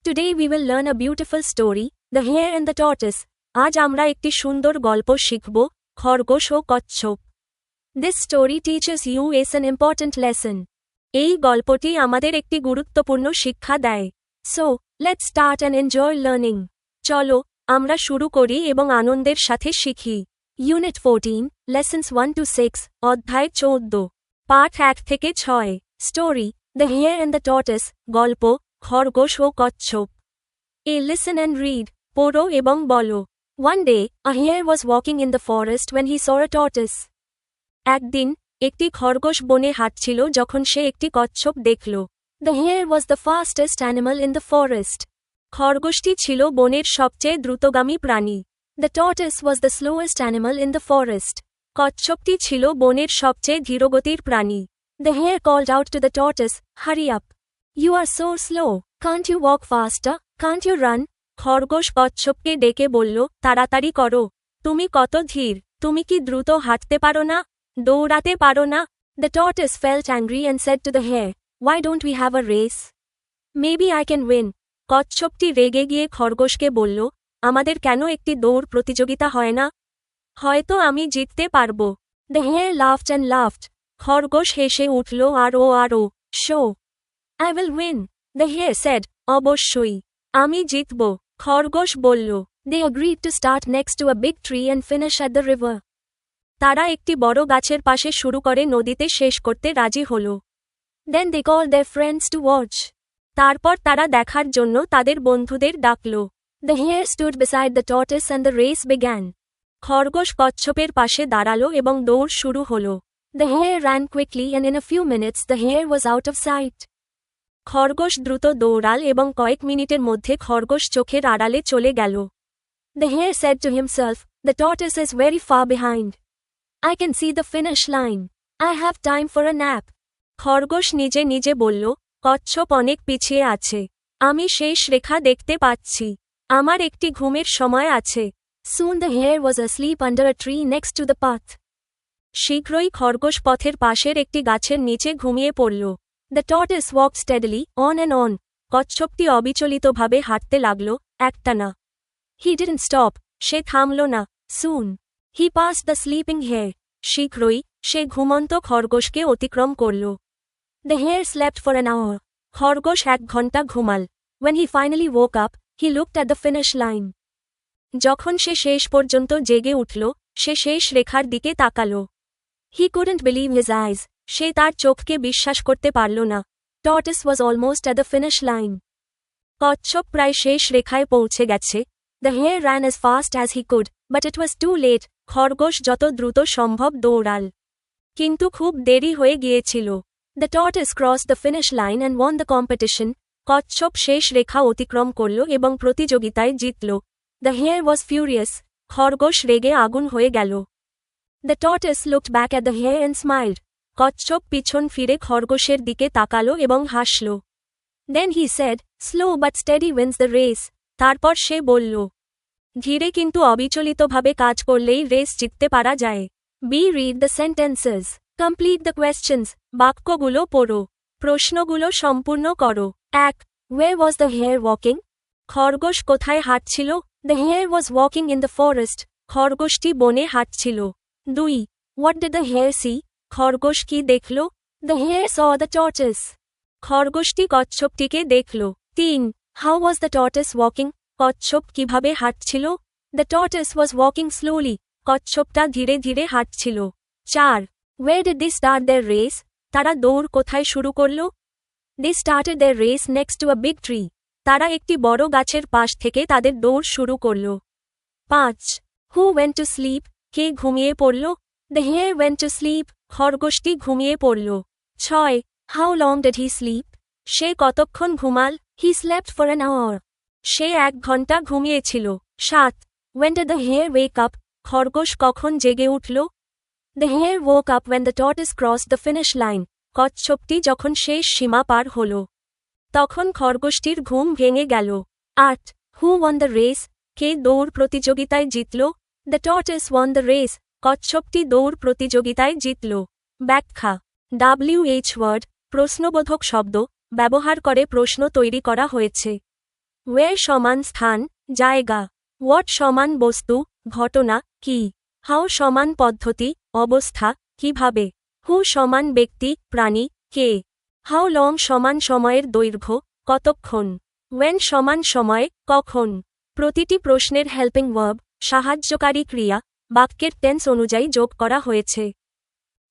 Today we will learn a beautiful story, The Hare and the Tortoise. আজ আমরা একটি সুন্দর গল্প শিখব, খরগোশ ও কচ্ছপ। This story teaches you an important lesson. এই গল্পটি আমাদের একটি গুরুত্বপূর্ণ শিক্ষা দেয়। So, let's start and enjoy learning. চলো, আমরা শুরু করি এবং আনন্দের সাথে শিখি। Unit 14, Lessons 1 to 6, অধ্যায় 14, পাঠ 1 থেকে 6, Story, The Hare and the Tortoise, গল্প, খরগোশ ও কচ্ছপ। Listen and read, পড়ো এবং বলো। One day, a hare was walking in the forest when he saw a tortoise. একদিন, একটি খরগোশ বনে হাঁটছিল যখন সে একটি কচ্ছপ দেখল। The hare was the fastest animal in the forest. খরগোশটি ছিল বনের সবচেয়ে দ্রুতগামী প্রাণী। The tortoise was the slowest animal in the forest. কচ্ছপটি ছিল বনের সবচেয়ে ধীরগতির প্রাণী। The hare called out to the tortoise, "Hurry up. You are so slow. Can't you walk faster? Can't you run?" খরগোশ কচ্ছপকে ডেকে বলল, তাড়াতাড়ি করো। তুমি কত ধীর, তুমি কি দ্রুত হাঁটতে পারো না? দৌড়াতে পারো না? The tortoise felt angry and said to the hare, "Why don't we have a race? Maybe I can win." কচ্ছপটি রেগে গিয়ে খরগোশকে বলল, আমাদের কেন একটি দৌড় প্রতিযোগিতা হয় না? হয়তো আমি জিততে পারব। The hare laughed and laughed. খরগোশ হেসে উঠল আর ও, "Show. I will win." The hare said, অবশ্যই। আমি জিতব। খরগোশ বলল। They agreed to start next to a big tree and finish at the river. তারা একটি বড় গাছের পাশে শুরু করে নদীতে শেষ করতে রাজি হল। Then they called their friends to watch. তারপর তারা দেখার জন্য তাদের বন্ধুদের ডাকল। The hare stood beside the tortoise and the race began. খরগোশ কচ্ছপের পাশে দাঁড়ালো এবং দৌড় শুরু হল। The hare ran quickly and in a few minutes the hare was out of sight. খরগোশ দ্রুত দৌড়াল এবং কয়েক মিনিটের মধ্যে খরগোশ চোখের আড়ালে চলে গেল। The hare said to himself, "The tortoise is very far behind. I can see the finish line. I have time for a nap." খরগোশ নিজে নিজে বলল, কচ্ছপ অনেক পিছিয়ে আছে। আমি শেষ রেখা দেখতে পাচ্ছি। আমার একটি ঘুমের সময় আছে। Soon the hare was asleep under a tree next to the path. শীঘ্রই খরগোশ পথের পাশের একটি গাছের নিচে ঘুমিয়ে পড়ল। The tortoise walked steadily, on and on. কচ্ছপটি অবিচলিতভাবে হাঁটতে লাগল, একটানা। He didn't stop. সে থামল না। Soon. He passed the sleeping hare. শীঘ্রই, সে ঘুমন্ত খরগোশকে অতিক্রম করল। The hare slept for an hour. খরগোশ 1 ঘন্টা ঘুমাল। When he finally woke up, he looked at the finish line. যখন সে শেষ পর্যন্ত জেগে উঠল, সে শেষ রেখার দিকে তাকাল। He couldn't believe his eyes. সে তার চোখকে বিশ্বাস করতে পারল না। Tortoise was almost at the finish line. কচ্ছপ প্রায় শেষ রেখায় পৌঁছে গেছে। The hare ran as fast as he could, but it was too late. খরগোশ যত দ্রুত সম্ভব দৌড়াল। কিন্তু খুব দেরি হয়ে গিয়েছিল। The tortoise crossed the finish line and won the competition. কচ্ছপ শেষ রেখা অতিক্রম করল এবং প্রতিযোগিতায় জিতল। The hare was furious. খরগোশ রেগে আগুন হয়ে গেল। The tortoise looked back at the hare and smiled. কচ্ছপ পিছন ফিরে খরগোশের দিকে তাকালো এবং হাসল। Then he said, "Slow but steady wins the race." তারপর সে বলল, ধীরে কিন্তু অবিচলিতভাবে কাজ করলেই রেস জিততে পারা যায়। Read the sentences. Complete the questions. বাক্যগুলো পড়ো। প্রশ্নগুলো সম্পূর্ণ করো। 1. Where was the hare walking? খরগোশ কোথায় হাঁটছিল? The hare was walking in the forest. খরগোশটি বনে হাঁটছিল। 2. What did the hare see? খরগোশ কি দেখল? The hare saw the tortoise. খরগোশটি কচ্ছপটিকে দেখল। 3. How was the tortoise walking? কচ্ছপ কিভাবে হাঁটছিল? The tortoise was walking slowly. কচ্ছপটা ধীরে ধীরে হাঁটছিল। 4. Where did they start their race? তারা দৌড় কোথায় শুরু করল? They started their race next to a big tree. তারা একটি বড় গাছের পাশ থেকে তাদের দৌড় শুরু করল। 5. Who went to sleep? কে ঘুমিয়ে পড়ল? The hare went to sleep. খরগোশটি ঘুমিয়ে পড়ল। 6. How long did he sleep? সে কতক্ষণ ঘুমাল? He slept for an hour. সে 1 ঘন্টা ঘুমিয়েছিল। 7. When did the hare wake up? খরগোশ কখন জেগে উঠল? The hare woke up when the tortoise crossed the finish line. কচ্ছপটি যখন শেষ সীমা পার হল। তখন খরগোশটির ঘুম ভেঙে গেল। 8. Who won the race? কে দৌড় প্রতিযোগিতায় জিতল? The tortoise won the race. কচ্ছপটি দৌড় প্রতিযোগিতায় জিতল। ব্যাখ্যা। WH ওয়ার্ড, প্রশ্নবোধক শব্দ, ব্যবহার করে প্রশ্ন তৈরি করা হয়েছে। ওয়ের সমান স্থান, জায়গা। হোয়াট সমান বস্তু, ঘটনা, কি। হাউ সমান পদ্ধতি, অবস্থা, কিভাবে। হু সমান ব্যক্তি, প্রাণী, কে। হাউ লং সমান সময়ের দৈর্ঘ্য, কতক্ষণ। ওয়েন সমান সময়, কখন। প্রতিটি প্রশ্নের হেল্পিং ভার্ব, সাহায্যকারী ক্রিয়া, বাক্যের টেন্স অনুযায়ী যোগ করা হয়েছে।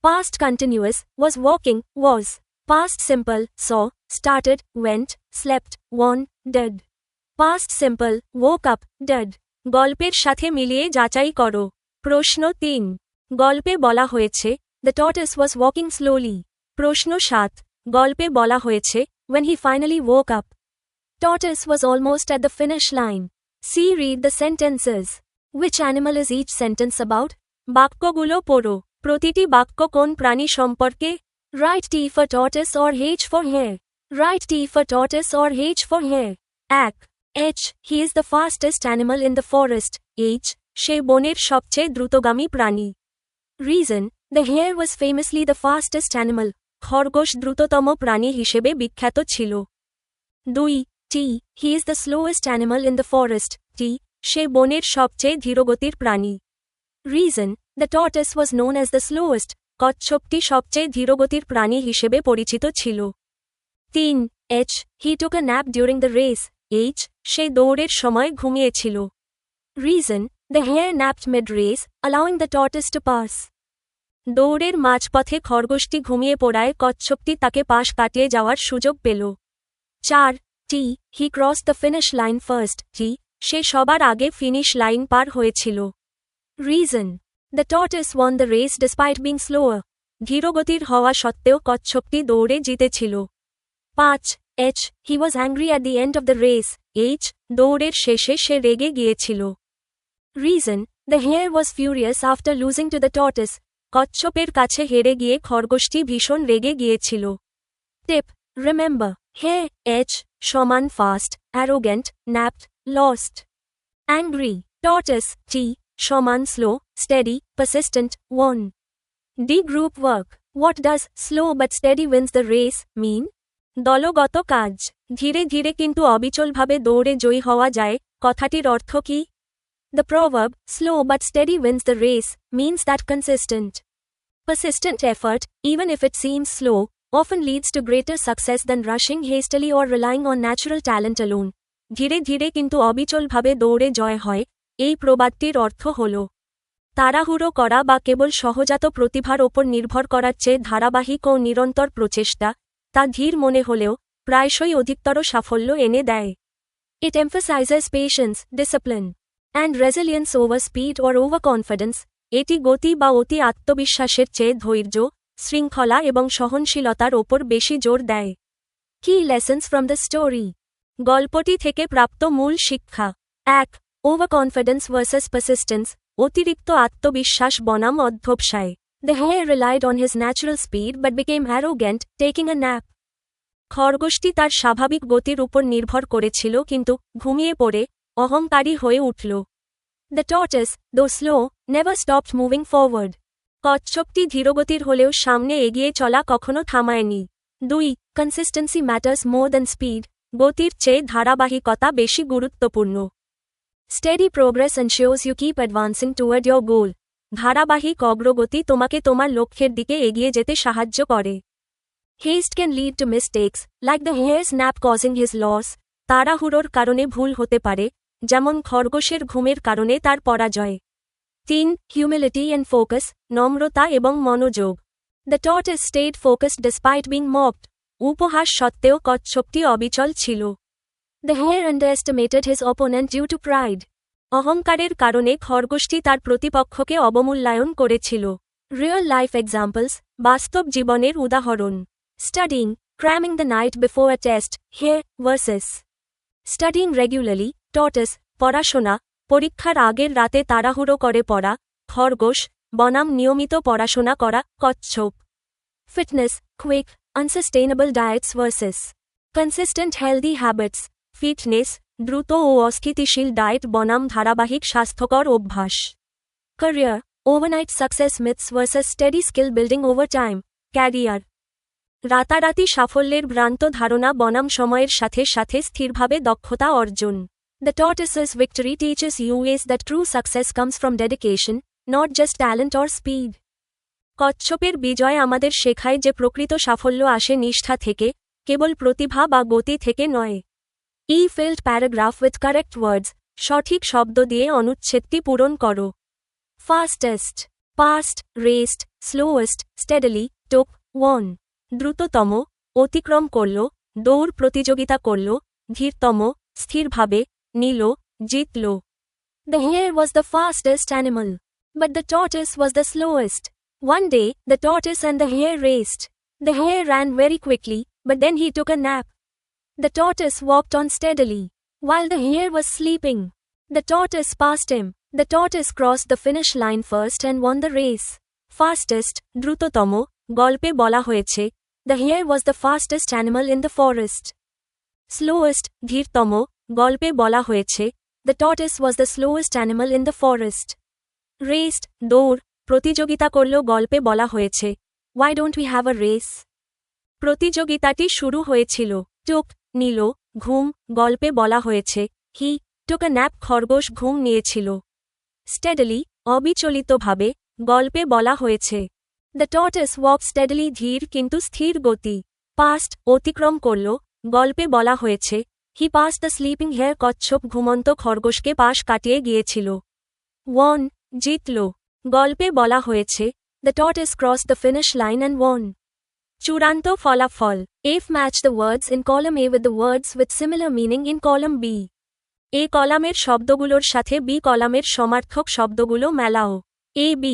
Past continuous, was walking, was. Past simple, saw, started, went, slept, one, dead. Past simple, woke up, dead। গল্পের সাথে মিলিয়ে যাচাই করো। প্রশ্ন ৩। গল্পে বলা হয়েছে, the tortoise was walking slowly. প্রশ্ন ৭। গল্পে বলা হয়েছে, when he finally woke up, tortoise was almost at the finish line. See, read the sentences. Which animal is each sentence about? বাক্যগুলো পড়ো। প্রতিটি বাক্য কোন প্রাণী সম্পর্কে? Write T for tortoise or H for hare. Write T for tortoise or H for hare. ১. H. He is the fastest animal in the forest. H. সে বনের সবচেয়ে দ্রুতগামী প্রাণী। Reason. The hare was famously the fastest animal. খরগোশ দ্রুততম প্রাণী হিসেবে বিখ্যাত ছিল। ২. T. He is the slowest animal in the forest. T. সে বনের সবচেয়ে ধীরগতির প্রাণী। Reason. The tortoise was known as the slowest. কচ্ছপটি সবচেয়ে ধীরগতির প্রাণী হিসেবে পরিচিত ছিল। ৩. H. He took a nap during the race. H. সে দৌড়ের সময় ঘুমিয়েছিল। Reason. The hare napped mid-race, allowing the tortoise to pass. দৌড়ের মাঝপথে খরগোশটি ঘুমিয়ে পড়ায় কচ্ছপটি তাকে পাশ কাটিয়ে যাওয়ার সুযোগ পেল। ৪. T. He crossed the finish line first. T. সে সবার আগে ফিনিশ লাইন পার হয়েছিল। Reason. The tortoise won the race despite being slower. ধীরগতির হওয়া সত্ত্বেও কচ্ছপটি দৌড়ে জিতেছিল। ৫. H. He was angry at the end of the race. H. দৌড়ের শেষে সে রেগে গিয়েছিল। Reason. The hare was furious after losing to the tortoise. কচ্ছপের কাছে হেরে গিয়ে খরগোশটি ভীষণ রেগে গিয়েছিল। টিপ. Remember. Hare. H. সমান fast, arrogant, napped, lost. Angry. Tortoise. T. সমান slow, steady, persistent, won. D. Group work. What does slow but steady wins the race mean? দলগত কাজ। ধীরে ধীরে কিন্তু অবিচলভাবে দৌড়ে জয়ী হওয়া যায়, কথাটির অর্থ কী? The proverb, slow but steady wins the race, means that persistent effort, even if it seems slow, often leads to greater success than rushing hastily or relying on natural talent alone. ধীরে ধীরে কিন্তু অবিচলভাবে দৌড়ে জয় হয়, এই প্রবাদটির অর্থ হল, তাড়াহুড়ো করা বা কেবল সহজাত প্রতিভার ওপর নির্ভর করার চেয়ে ধারাবাহিক ও নিরন্তর প্রচেষ্টা, তা ধীর মনে হলেও প্রায়শই অধিকতর সাফল্য এনে দেয়। It emphasizes patience, discipline, and resilience over speed or overconfidence. এটি গতি বা অতি আত্মবিশ্বাসের চেয়ে ধৈর্য, শৃঙ্খলা এবং সহনশীলতার ওপর বেশি জোর দেয়। Key lessons from the story. গল্পটি থেকে প্রাপ্ত মূল শিক্ষা। ১. Overconfidence versus persistence. অতিরিক্ত আত্মবিশ্বাস বনাম অধ্যবসায়। The hare relied on his natural speed but became arrogant, taking a nap. খরগোশটি তার স্বাভাবিক গতির উপর নির্ভর করেছিল কিন্তু ঘুমিয়ে পড়ে অহংকারী হয়ে উঠল। The tortoise, though slow, never stopped moving forward. কচ্ছপটি ধীরগতির হলেও সামনে এগিয়ে চলা কখনো থামায়নি। ২. Consistency matters more than speed. গতির চেয়ে ধারাবাহিকতা বেশি গুরুত্বপূর্ণ। Steady progress ensures you keep advancing toward your goal. ধারাবাহিক অগ্রগতি তোমাকে তোমার লক্ষ্যের দিকে এগিয়ে যেতে সাহায্য করে। Haste can lead to mistakes, like the hare's nap causing his loss. তাড়াহুড়োর কারণে ভুল হতে পারে, যেমন খরগোশের ঘুমের কারণে তার পরাজয়। ৩. Humility and focus, নম্রতা এবং মনোযোগ। The tortoise stayed focused despite being mocked. উপহাস সত্ত্বেও কচ্ছপটি অবিচল ছিল। The hare underestimated his opponent due to pride. অহংকারের কারণে খরগোশটি তার প্রতিপক্ষকে অবমূল্যায়ন করেছিল। Real life examples, বাস্তব জীবনের উদাহরণ। Studying, cramming the night before a test, hare versus studying regularly, tortoise, পড়াশোনা, পরীক্ষার আগের রাতে তাড়াহুড়ো করে পড়া, খরগোশ, বনাম নিয়মিত পড়াশোনা করা, কচ্ছপ। Fitness, quick, unsustainable diets versus consistent healthy habits, fitness, দ্রুত ও অস্থিতিশীল ডায়েট বনাম ধারাবাহিক স্বাস্থ্যকর অভ্যাস। Career, overnight success myths versus steady skill building over time, career. রাতারাতি সাফল্যের ভ্রান্ত ধারণা বনাম সময়ের সাথে সাথে স্থিরভাবে দক্ষতা অর্জন। The tortoise's victory teaches you is that true success comes from dedication, not just talent or speed. কচ্ছপের বিজয় আমাদের শেখায় যে প্রকৃত সাফল্য আসে নিষ্ঠা থেকে, কেবল প্রতিভা বা গতি থেকে নয়। ই filled paragraph with correct words, সঠিক শব্দ দিয়ে অনুচ্ছেদটি পূরণ করো। Fastest, past, rest, slowest, steadily, took, won. দ্রুততম, অতিক্রম করল, দৌড় প্রতিযোগিতা করল, ধীরতম, স্থিরভাবে, নিল, জিতল। The hare was the fastest animal. But the tortoise was the slowest. One day, the tortoise and the hare raced. The hare ran very quickly, but then he took a nap. The tortoise walked on steadily, while the hare was sleeping. The tortoise passed him. The tortoise crossed the finish line first and won the race. Fastest, দ্রুততম, গল্পে বলা হয়েছে, the hare was the fastest animal in the forest. Slowest, ধীরতম, গল্পে বলা হয়েছে, the tortoise was the slowest animal in the forest. Raced, দৌড়, প্রতিযোগিতা করল গল্পে বলা হয়েছে, why don't we have a race? প্রতিযোগিতাটি শুরু হয়েছিল, took, নিল, ঘুম, গল্পে বলা হয়েছে, he took a nap, খরগোশ ঘুম নিয়েছিল। Steadily, অবিচলিতভাবে, গল্পে বলা হয়েছে, the tortoise walked steadily, ধীর কিন্তু স্থির গতি। Passed, অতিক্রম করল, গল্পে বলা হয়েছে, he passed the sleeping hare, কচ্ছপ ঘুমন্ত খরগোশকে পাশ কাটিয়ে গিয়েছিল। Won, জিতল, গল্পে বলা হয়েছে, the tortoise crossed the finish line and won. চূড়ান্ত ফলাফল, F match the words in column A with the words with similar meaning in column B. এ কলামের শব্দগুলোর সাথে বি কলামের সমার্থক শব্দগুলো মেলাও। A B,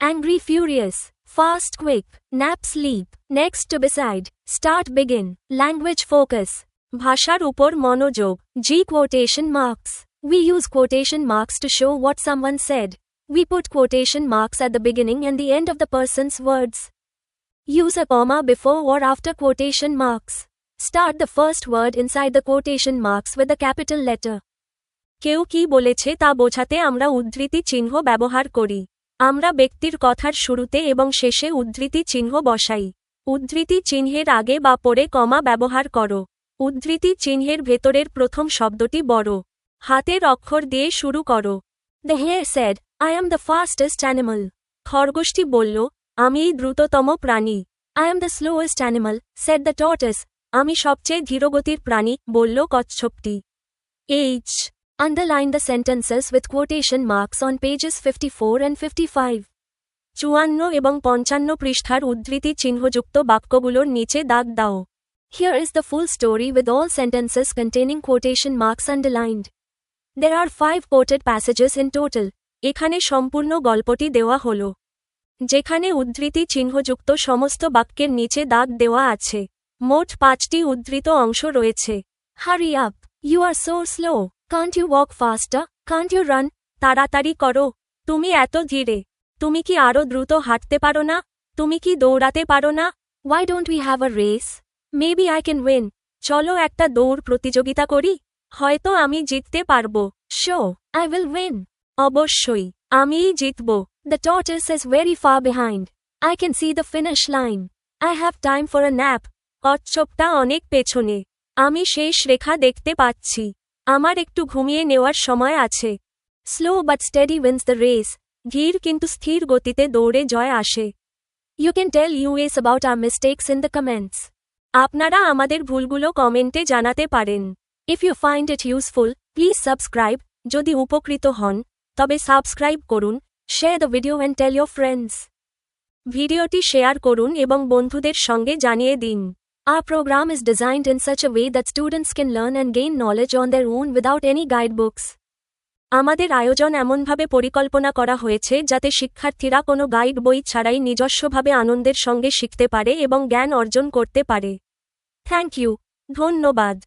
angry furious, fast quick, nap sleep, next to beside, start begin, language focus, ভাষার উপর মনোযোগ, G quotation marks. We use quotation marks to show what someone said. We put quotation marks at the beginning and the end of the person's words. Use a comma before or after quotation marks. Start the first word inside the quotation marks with a capital letter. কেউ কি বলেছে তা বোঝাতে আমরা উদ্ধৃতি চিহ্ন ব্যবহার করি। আমরা ব্যক্তির কথার শুরুতে এবং শেষে উদ্ধৃতি চিহ্ন বসাই। উদ্ধৃতি চিহ্নের আগে বা পরে কমা ব্যবহার করো। উদ্ধৃতি চিহ্নের ভেতরের প্রথম শব্দটি বড় হাতের অক্ষর দিয়ে শুরু করো। The hare said, I am the fastest animal. খরগোশটি বলল, আমি দ্রুততম প্রাণী। I am the slowest animal, said the tortoise. আমি সবচেয়ে ধীরগতির প্রাণী, বলল কচ্ছপটি। H. Underline the sentences with quotation marks on pages 54 and 55. 54 এবং 55 পৃষ্ঠার উদ্ধৃতি চিহ্নযুক্ত বাক্যগুলোর নিচে দাগ দাও। Here is the full story with all sentences containing quotation marks underlined. There are 5 quoted passages in total. এখানে সম্পূর্ণ গল্পটি দেওয়া হল, যেখানে উদ্ধৃতি চিহ্নযুক্ত সমস্ত বাক্যের নিচে দাগ দেওয়া আছে। মোট 5টি উদ্ধৃত অংশ রয়েছে। Hurry up. You are so slow. Can't you walk faster? Can't you run? তাড়াতাড়ি করো। তুমি এত ধীরে। তুমি কি আরো দ্রুত হাঁটতে পারো না? তুমি কি দৌড়াতে পারো না? Why don't we have a race? Maybe I can win. চলো একটা দৌড় প্রতিযোগিতা করি। হয়তো আমি জিততে পারবো। Sure, I will win. অবশ্যই, আমিই জিতব। The tortoise is very far behind. I can see the finish line. I have time for a nap. কচ্ছপটা অনেক পেছনে। আমি শেষ রেখা দেখতে পাচ্ছি। আমার একটু ঘুমিয়ে নেওয়ার সময় আছে। Slow but steady wins the race. ধীর কিন্তু স্থির গতিতে দৌড়ে জয় আসে। You can tell us about our mistakes in the comments. আপনারা আমাদের ভুলগুলো কমেন্টে জানাতে পারেন। If you find it useful, please subscribe. যদি উপকৃত হন, তবে সাবস্ক্রাইব করুন, share the video and tell your friends. ভিডিওটি শেয়ার করুন এবং বন্ধুদের সঙ্গে জানিয়ে দিন। Our program is designed in such a way that students can learn and gain knowledge on their own without any guidebooks. আমাদের আয়োজন এমনভাবে পরিকল্পনা করা হয়েছে যাতে শিক্ষার্থীরা কোনো গাইড বই ছাড়াই নিজস্বভাবে আনন্দের সঙ্গে শিখতে পারে এবং জ্ঞান অর্জন করতে পারে। থ্যাংক ইউ, ধন্যবাদ।